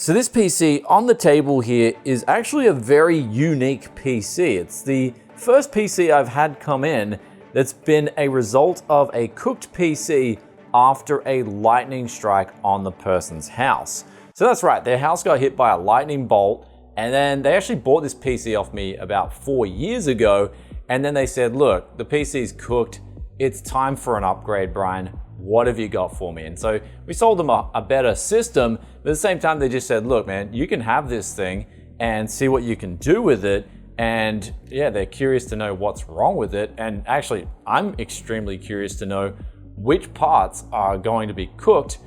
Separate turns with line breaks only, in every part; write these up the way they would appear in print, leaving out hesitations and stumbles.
So this PC on the table here is actually a very unique PC. It's the first PC I've had come in that's been a result of a cooked PC after a lightning strike on the person's house. So that's right, their house got hit by a lightning bolt, and then they actually bought this PC off me about 4 years ago, and then they said, look, the PC's cooked, it's time for an upgrade, Brian. What have you got for me? And so we sold them a better system, but at the same time they just said, look man, you can have this thing and see what you can do with it. And yeah, they're curious to know what's wrong with it. And actually, I'm extremely curious to know which parts are going to be cooked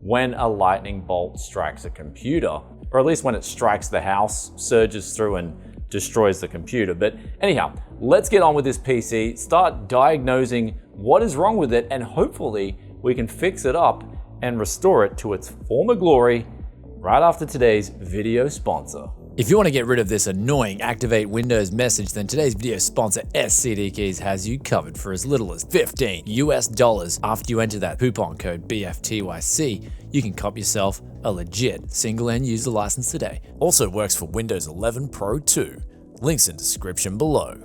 when a lightning bolt strikes a computer, or at least when it strikes the house, surges through and destroys the computer. But anyhow, let's get on with this PC, start diagnosing what is wrong with it, and hopefully we can fix it up and restore it to its former glory right after today's video sponsor.
If you want to get rid of this annoying activate Windows message, then today's video sponsor SCD Keys has you covered for as little as $15 US. After you enter that coupon code BFTYC, you can cop yourself a legit single end user license today. Also works for Windows 11 Pro too. Links in description below.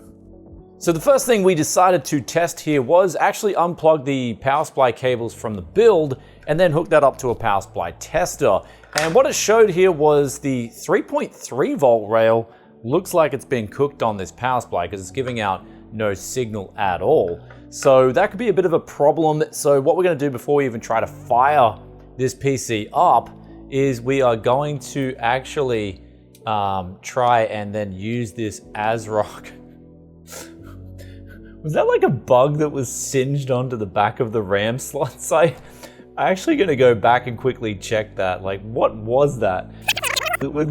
So the first thing we decided to test here was actually unplug the power supply cables from the build and then hook that up to a power supply tester. And what it showed here was the 3.3 volt rail looks like it's been cooked on this power supply because it's giving out no signal at all. So that could be a bit of a problem. So what we're going to do before we even try to fire this PC up is we are going to actually try and then use this ASRock. Was that like a bug that was singed onto the back of the RAM slots? I'm actually gonna go back and quickly check that. Like, what was that? It was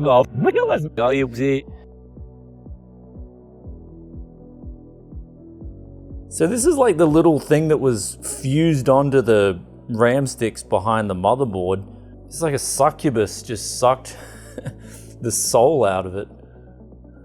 So this is like the little thing that was fused onto the RAM sticks behind the motherboard. It's like a succubus just sucked the soul out of it.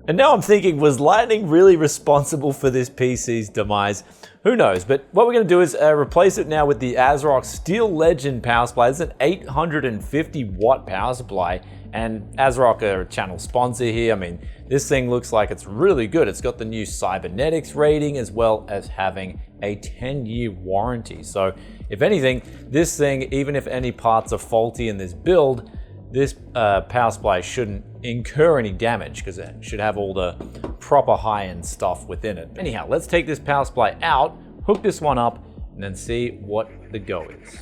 And now I'm thinking, was lightning really responsible for this PC's demise? Who knows? But what we're going to do is replace it now with the ASRock Steel Legend power supply. It's an 850 watt power supply, and ASRock are a channel sponsor here. I mean, this thing looks like it's really good. It's got the new cybernetics rating as well as having a 10-year warranty. So if anything, this thing, even if any parts are faulty in this build, this power supply shouldn't incur any damage because it should have all the proper high-end stuff within it. Anyhow, let's take this power supply out, hook this one up, and then see what the go is.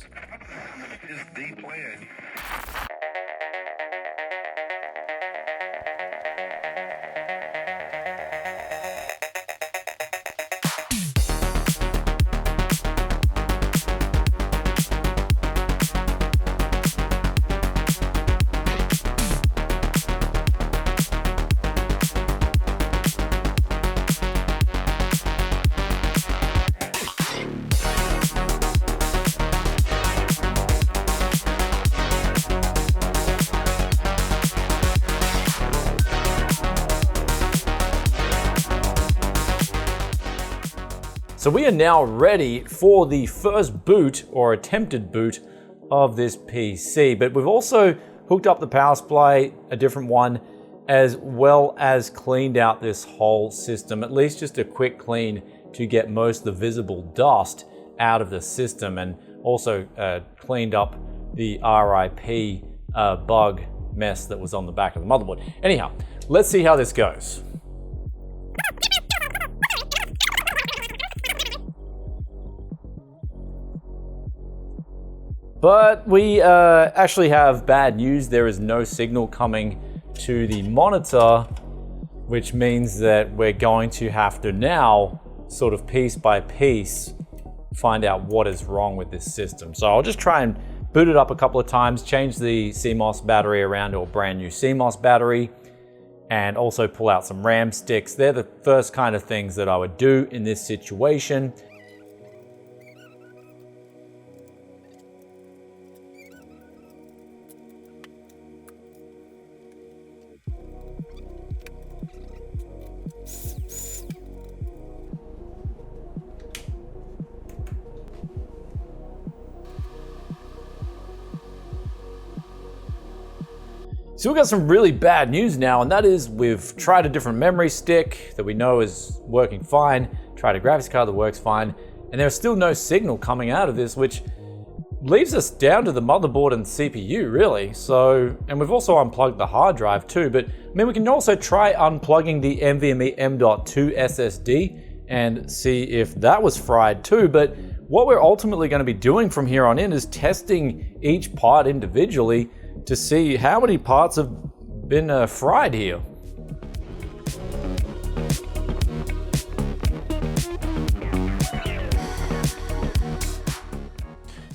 So we are now ready for the first boot or attempted boot of this PC, but we've also hooked up the power supply, a different one, as well as cleaned out this whole system, at least just a quick clean to get most of the visible dust out of the system, and also cleaned up the RIP bug mess that was on the back of the motherboard. Anyhow, let's see how this goes. But we actually have bad news. There is no signal coming to the monitor, which means that we're going to have to now, sort of piece by piece, find out what is wrong with this system. So I'll just try and boot it up a couple of times, change the CMOS battery around to a brand new CMOS battery, and also pull out some RAM sticks. They're the first kind of things that I would do in this situation. So we've got some really bad news now, and that is we've tried a different memory stick that we know is working fine, tried a graphics card that works fine, and there's still no signal coming out of this, which leaves us down to the motherboard and CPU, really. So, and we've also unplugged the hard drive too, but I mean, we can also try unplugging the NVMe M.2 SSD and see if that was fried too. But what we're ultimately going to be doing from here on in is testing each part individually to see how many parts have been fried here.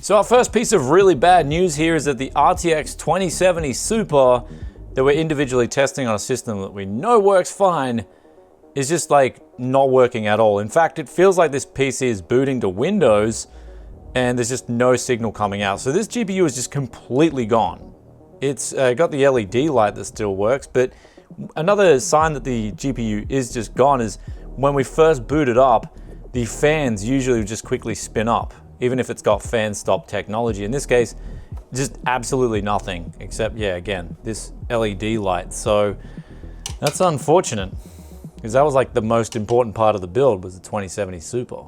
So our first piece of really bad news here is that the RTX 2070 Super that we're individually testing on a system that we know works fine is just like not working at all. In fact, it feels like this PC is booting to Windows and there's just no signal coming out. So this GPU is just completely gone. It's got the LED light that still works, but another sign that the GPU is just gone is when we first boot it up, the fans usually just quickly spin up, even if it's got fan stop technology. In this case, just absolutely nothing except, yeah, again, this LED light. So that's unfortunate because that was like the most important part of the build was the 2070 Super.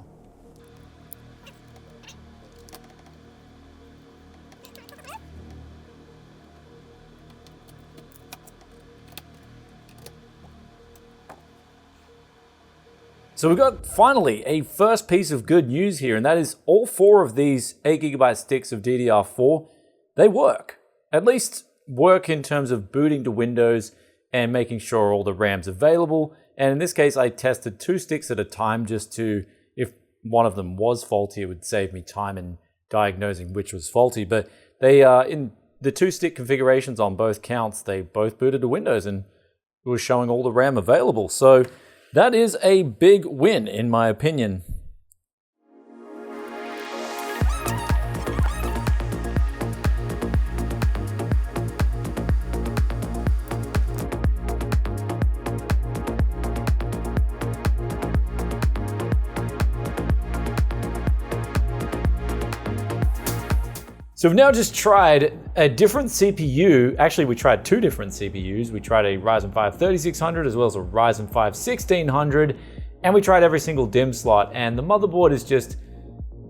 So we've got finally a first piece of good news here, and that is all 4 of these 8GB sticks of DDR4, they work. At least work in terms of booting to Windows and making sure all the RAM's available. And in this case, I tested 2 sticks at a time just to, if one of them was faulty, it would save me time in diagnosing which was faulty. But they, in the 2 stick configurations on both counts, they both booted to Windows and it was showing all the RAM available. So that is a big win, in my opinion. So we've now just tried a different CPU. Actually, we tried 2 different CPUs. We tried a Ryzen 5 3600 as well as a Ryzen 5 1600, and we tried every single DIMM slot, and the motherboard is just,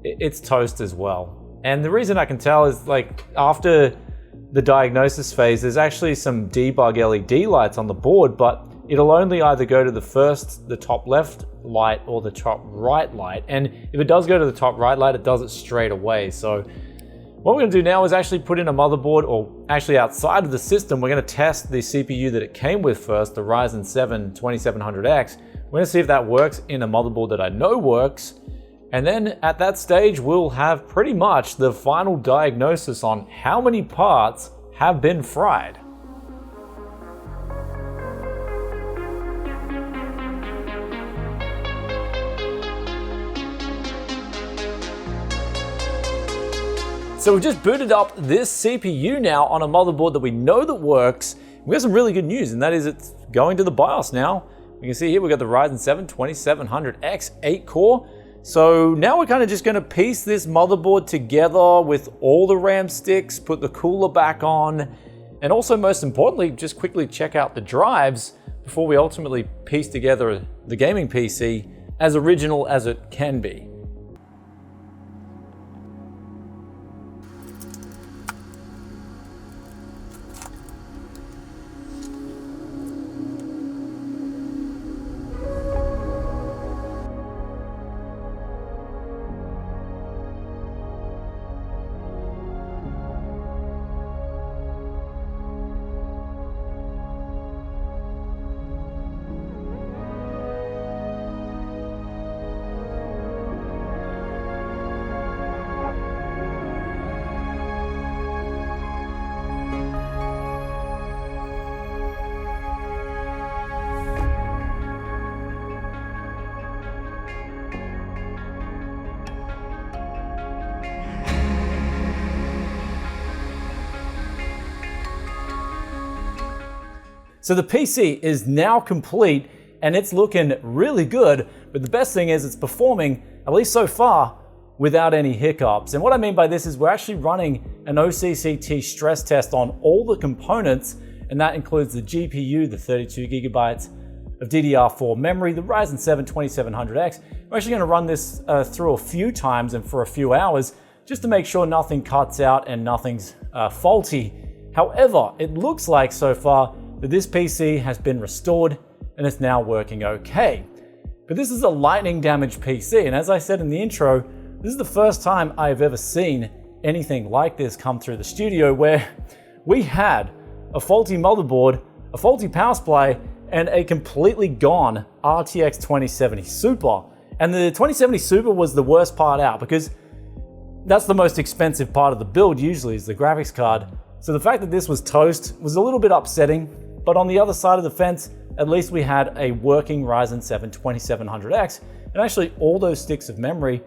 it's toast as well. And the reason I can tell is like after the diagnosis phase, there's actually some debug LED lights on the board, but it'll only either go to the top left light or the top right light. And if it does go to the top right light, it does it straight away. So what we're going to do now is actually put in a motherboard, or actually outside of the system, we're going to test the CPU that it came with first, the Ryzen 7 2700X. We're going to see if that works in a motherboard that I know works. And then at that stage, we'll have pretty much the final diagnosis on how many parts have been fried. So we've just booted up this CPU now on a motherboard that we know that works. We have some really good news, and that is it's going to the BIOS now. You can see here we've got the Ryzen 7 2700X 8-core. So now we're kind of just going to piece this motherboard together with all the RAM sticks, put the cooler back on, and also most importantly, just quickly check out the drives before we ultimately piece together the gaming PC as original as it can be. So the PC is now complete and it's looking really good, but the best thing is it's performing, at least so far, without any hiccups. And what I mean by this is we're actually running an OCCT stress test on all the components, and that includes the GPU, the 32 gigabytes of DDR4 memory, the Ryzen 7 2700X. I'm actually going to run this through a few times and for a few hours just to make sure nothing cuts out and nothing's faulty. However, it looks like so far that this PC has been restored and it's now working okay. But this is a lightning damaged PC, and as I said in the intro, this is the first time I've ever seen anything like this come through the studio, where we had a faulty motherboard, a faulty power supply, and a completely gone RTX 2070 Super. And the 2070 Super was the worst part out, because that's the most expensive part of the build usually, is the graphics card. So the fact that this was toast was a little bit upsetting, but on the other side of the fence, at least we had a working Ryzen 7 2700X, and actually all those sticks of memory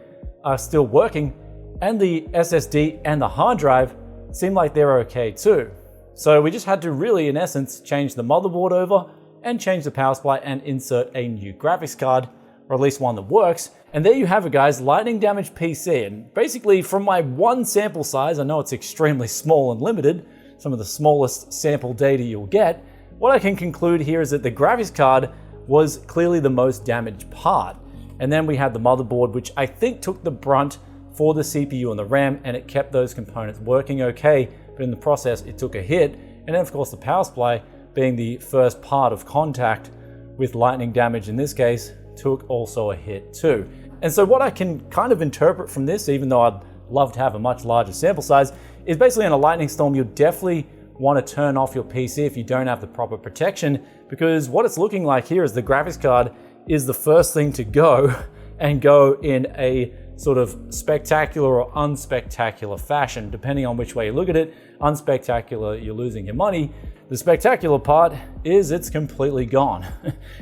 are still working, and the SSD and the hard drive seem like they're okay too. So we just had to really, in essence, change the motherboard over and change the power supply and insert a new graphics card, or at least one that works. And there you have it, guys, lightning damaged PC. And basically from my one sample size, I know it's extremely small and limited, some of the smallest sample data you'll get, what I can conclude here is that the graphics card was clearly the most damaged part. And then we had the motherboard, which I think took the brunt for the CPU and the RAM, and it kept those components working okay, but in the process it took a hit. And then of course the power supply, being the first part of contact with lightning damage in this case, took also a hit too. And so what I can kind of interpret from this, even though I'd love to have a much larger sample size, is basically in a lightning storm you'll definitely want to turn off your PC if you don't have the proper protection, because what it's looking like here is the graphics card is the first thing to go, and go in a sort of spectacular or unspectacular fashion, depending on which way you look at it. Unspectacular, you're losing your money. The spectacular part is it's completely gone.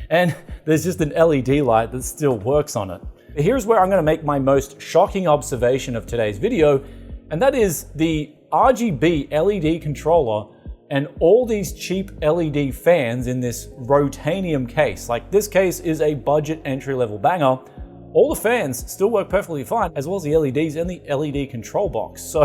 And there's just an LED light that still works on it. Here's where I'm going to make my most shocking observation of today's video, and that is the RGB LED controller and all these cheap LED fans in this Rotanium case. Like, this case is a budget entry-level banger. All the fans still work perfectly fine, as well as the LEDs and the LED control box. So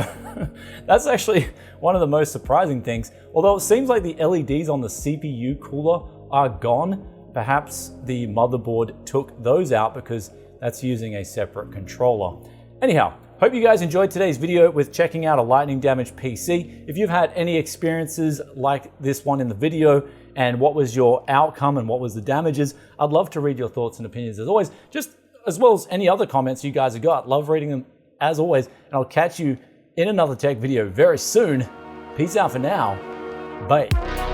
that's actually one of the most surprising things. Although it seems like the LEDs on the CPU cooler are gone, perhaps the motherboard took those out because that's using a separate controller. Anyhow, hope you guys enjoyed today's video with checking out a lightning damaged PC. If you've had any experiences like this one in the video, and what was your outcome and what was the damages, I'd love to read your thoughts and opinions as always, just as well as any other comments you guys have got. Love reading them as always, and I'll catch you in another tech video very soon. Peace out for now. Bye.